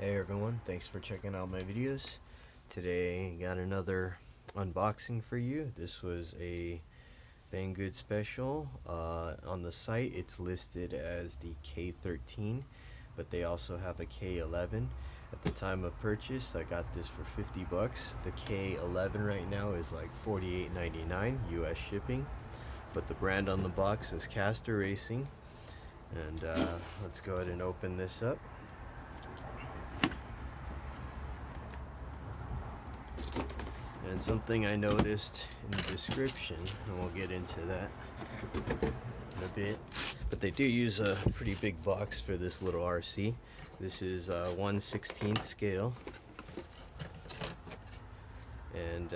Hey everyone, thanks for checking out my videos. Today got another unboxing for you. This was a Banggood special. On the site it's listed as the K13, but they also have a K11. At the time of purchase I got this for 50 bucks. The K11 right now is like $48.99 US shipping, but the brand on the box is Caster Racing. And let's go ahead and open this up. And something I noticed in the description, and we'll get into that in a bit, but they do use a pretty big box for this little RC. This is 1/16 scale, and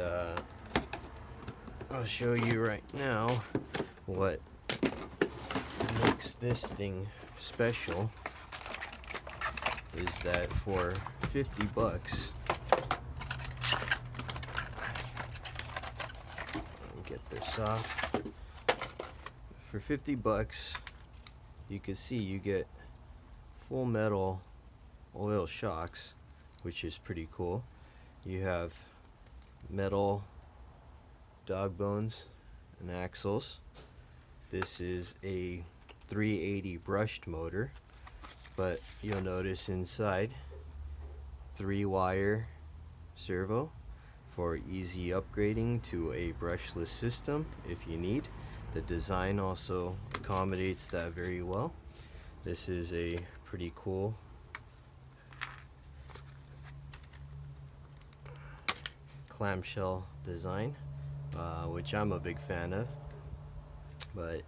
I'll show you right now what makes this thing special is that for 50 bucks, get this off. For 50 bucks, you can see you get full metal oil shocks, which is pretty cool. You have metal dog bones and axles. This is a 380 brushed motor, but you'll notice inside 3-wire servo for easy upgrading to a brushless system if you need. The design also accommodates that very well. This is a pretty cool clamshell design, which I'm a big fan of, but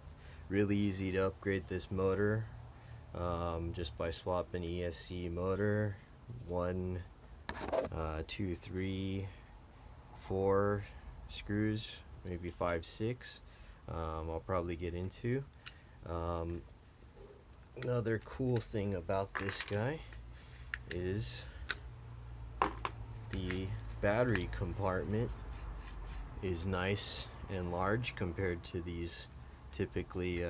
really easy to upgrade this motor just by swapping ESC motor 1, 2, 3, 4 screws, maybe 5, 6. I'll probably get into. Another cool thing about this guy is the battery compartment is nice and large compared to these typically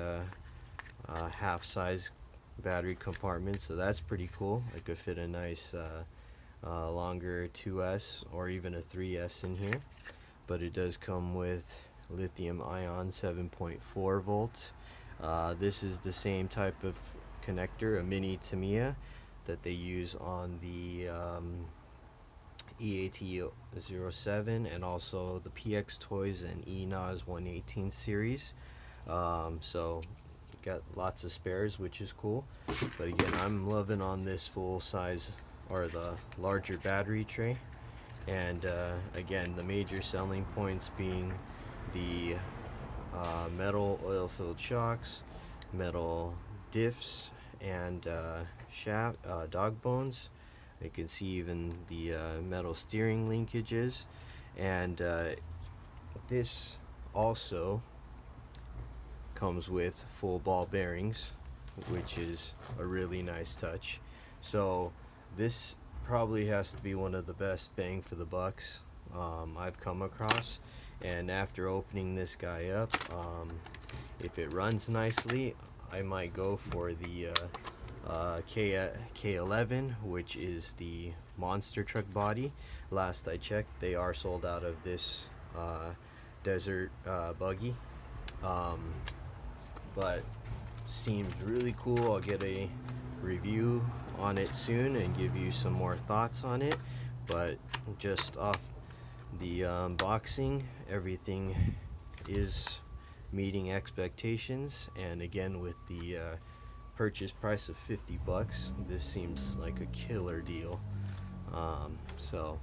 half-size battery compartments, so that's pretty cool. I could fit a nice longer 2S or even a 3S in here, but it does come with lithium ion 7.4 volts. This is the same type of connector, a mini Tamiya, that they use on the EAT07 and also the PX Toys and ENOS 118 series. So got lots of spares, which is cool. But again, I'm loving on this full size or the larger battery tray. And again, the major selling points being the metal oil filled shocks, metal diffs, and shaft dog bones. You can see even the metal steering linkages, and this also comes with full ball bearings, which is a really nice touch. So this probably has to be one of the best bang for the bucks I've come across. And after opening this guy up, if it runs nicely, I might go for the K11, which is the monster truck body. Last I checked, they are sold out of this desert buggy, but seems really cool. I'll get a review on it soon and give you some more thoughts on it, but just off the unboxing, everything is meeting expectations. And again, with the purchase price of 50 bucks, this seems like a killer deal. So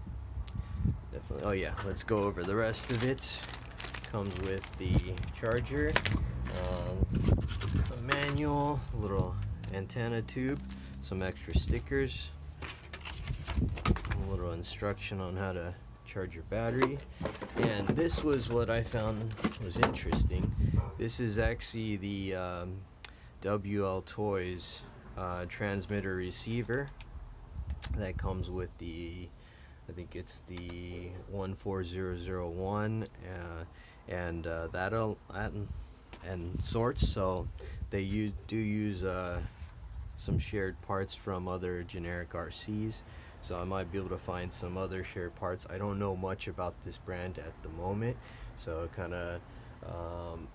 definitely. Oh yeah, let's go over the rest of it. Comes with the charger, a manual, a little antenna tube, some extra stickers, a little instruction on how to charge your battery. And this was what I found was interesting. This is actually the WL Toys transmitter receiver that comes with the, I think it's the 14001 and that and sorts. So they do use some shared parts from other generic RCs, so I might be able to find some other shared parts. I don't know much about this brand at the moment, so it kind of um,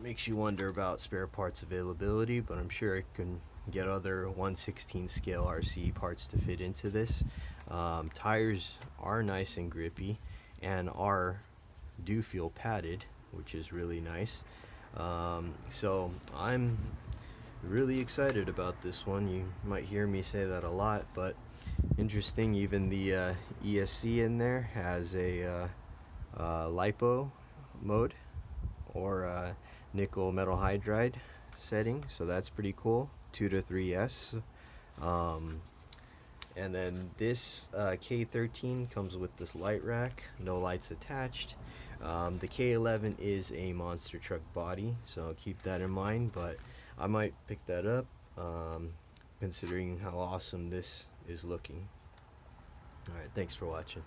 makes you wonder about spare parts availability, but I'm sure it can get other 1/16 scale RC parts to fit into this. Tires are nice and grippy and do feel padded, which is really nice. So I'm really excited about this one. You might hear me say that a lot, but interesting, even the ESC in there has a lipo mode, or nickel metal hydride setting, so that's pretty cool. 2 to 3S. Um, and then this K13 comes with this light rack, no lights attached. The K11 is a monster truck body, so keep that in mind, but I might pick that up, considering how awesome this is looking. Alright, thanks for watching.